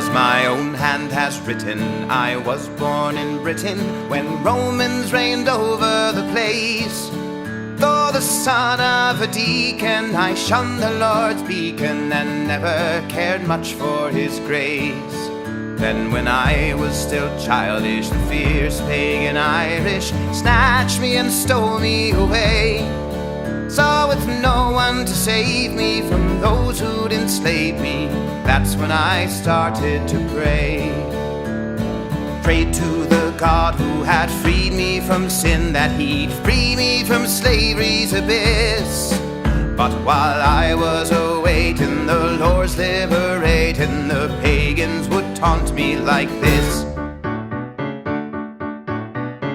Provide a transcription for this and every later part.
as my own hand has written, I was born in Britain when Romans reigned over the place. Though the son of a deacon, I shunned the Lord's beacon and never cared much for his grace. Then when I was still childish, the fierce pagan Irish snatched me and stole me away. So with no one to save me from those who'd enslaved me, that's when I started to pray. Prayed to the God who had freed me from sin, that he'd free me from slavery's abyss. But while I was awaiting the Lord's liberating, the pagans would taunt me like this.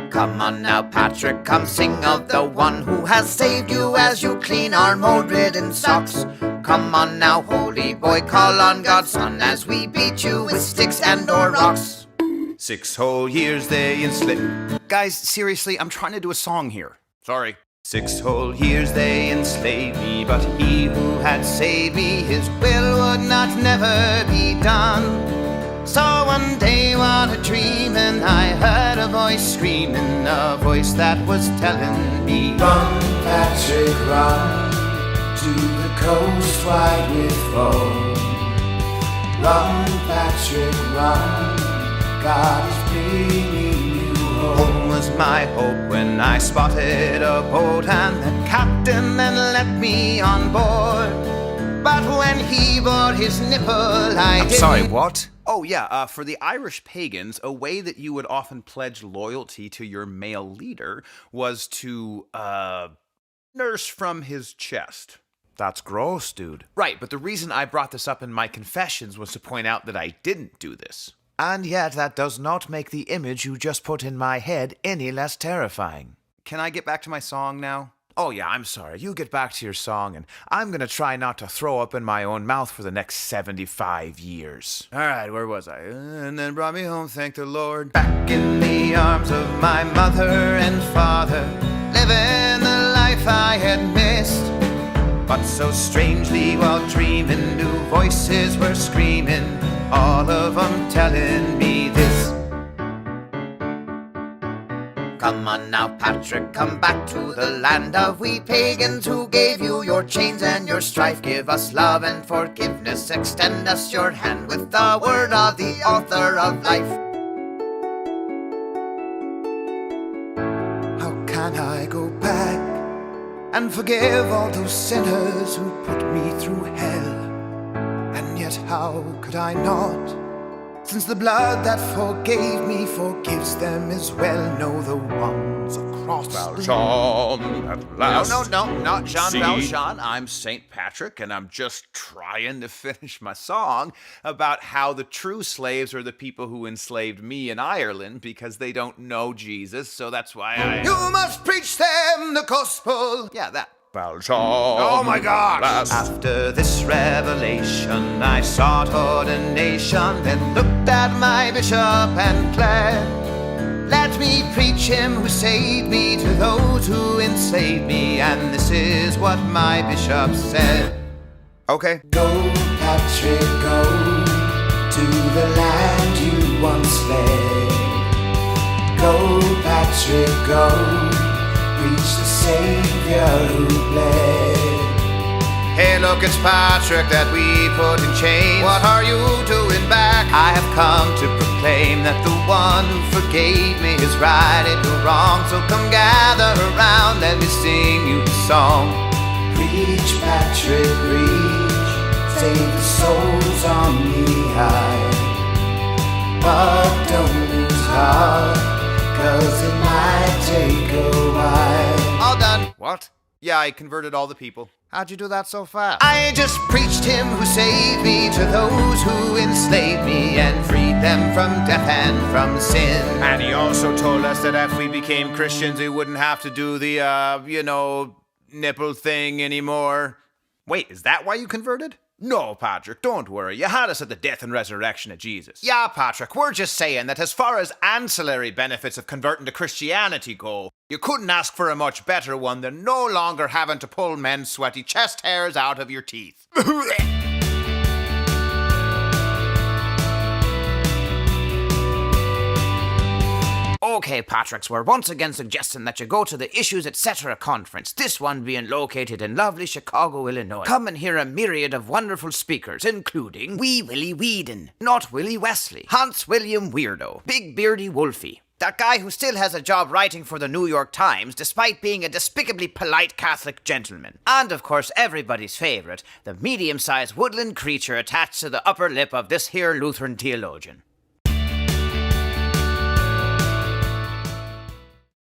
Come on now, Patrick, come sing of the one who has saved you as you clean our mold-ridden socks. Come on now, holy boy, call on God's son as we beat you with sticks and or rocks. 6 whole years they enslaved. Guys, seriously, I'm trying to do a song here. Sorry. 6 whole years they enslaved me, but he who had saved me, his will would not never be done. So one day while a dreaming, I heard a voice screaming, a voice that was telling me, run, Patrick, run, to the coast wide with foam. Run, Patrick, run, God is bringing you home. Home was my hope when I spotted a boat, and the captain then let me on board. But when he bore his nipple, I'm sorry, what? Oh yeah, for the Irish pagans, a way that you would often pledge loyalty to your male leader was to, nurse from his chest. That's gross, dude. Right, but the reason I brought this up in my confessions was to point out that I didn't do this. And yet that does not make the image you just put in my head any less terrifying. Can I get back to my song now? Oh yeah, I'm sorry. You get back to your song, and I'm gonna try not to throw up in my own mouth for the next 75 years. Alright, where was I? And then brought me home, thank the Lord. Back in the arms of my mother and father, living the life I had missed. But so strangely while dreaming, new voices were screaming, all of them telling me this. Come on now, Patrick, come back to the land of we pagans who gave you your chains and your strife. Give us love and forgiveness, extend us your hand with the word of the author of life. How can I go back and forgive all those sinners who put me through hell? And yet how could I not? Since the blood that forgave me forgives them as well. No, the ones across Valjean, at last. No, not Jean See? Valjean. I'm St. Patrick, and I'm just trying to finish my song about how the true slaves are the people who enslaved me in Ireland because they don't know Jesus, so that's why You must preach them the gospel. Yeah, that. Valjean. Oh my God! Last. After this revelation, I sought ordination, then looked at my bishop and pled, let me preach him who saved me to those who enslaved me, and this is what my bishop said. Okay. Go, Patrick, go to the land you once led. Go, Patrick, go, preach the Savior who bled. Hey, look, it's Patrick that we put in chains. What are you doing back? I have come to proclaim that the one who forgave me is righted the wrong. So come gather around, let me sing you the song. Preach, Patrick, preach, save the souls on the high. But don't lose heart, 'cause it might take a while. All done. What? Yeah, I converted all the people. How'd you do that so fast? I just preached him who saved me to those who enslaved me and freed them from death and from sin. And he also told us that if we became Christians, we wouldn't have to do the, nipple thing anymore. Wait, is that why you converted? No, Patrick, don't worry. You had us at the death and resurrection of Jesus. Yeah, Patrick, we're just saying that as far as ancillary benefits of converting to Christianity go, you couldn't ask for a much better one than no longer having to pull men's sweaty chest hairs out of your teeth. Okay, Patricks, we're once again suggesting that you go to the Issues Etc. conference, this one being located in lovely Chicago, Illinois. Come and hear a myriad of wonderful speakers, including Wee Willie Weedon, Not Willie Wesley, Hans William Weirdo, Big Beardy Wolfie, that guy who still has a job writing for the New York Times despite being a despicably polite Catholic gentleman. And of course everybody's favourite, the medium-sized woodland creature attached to the upper lip of this here Lutheran theologian.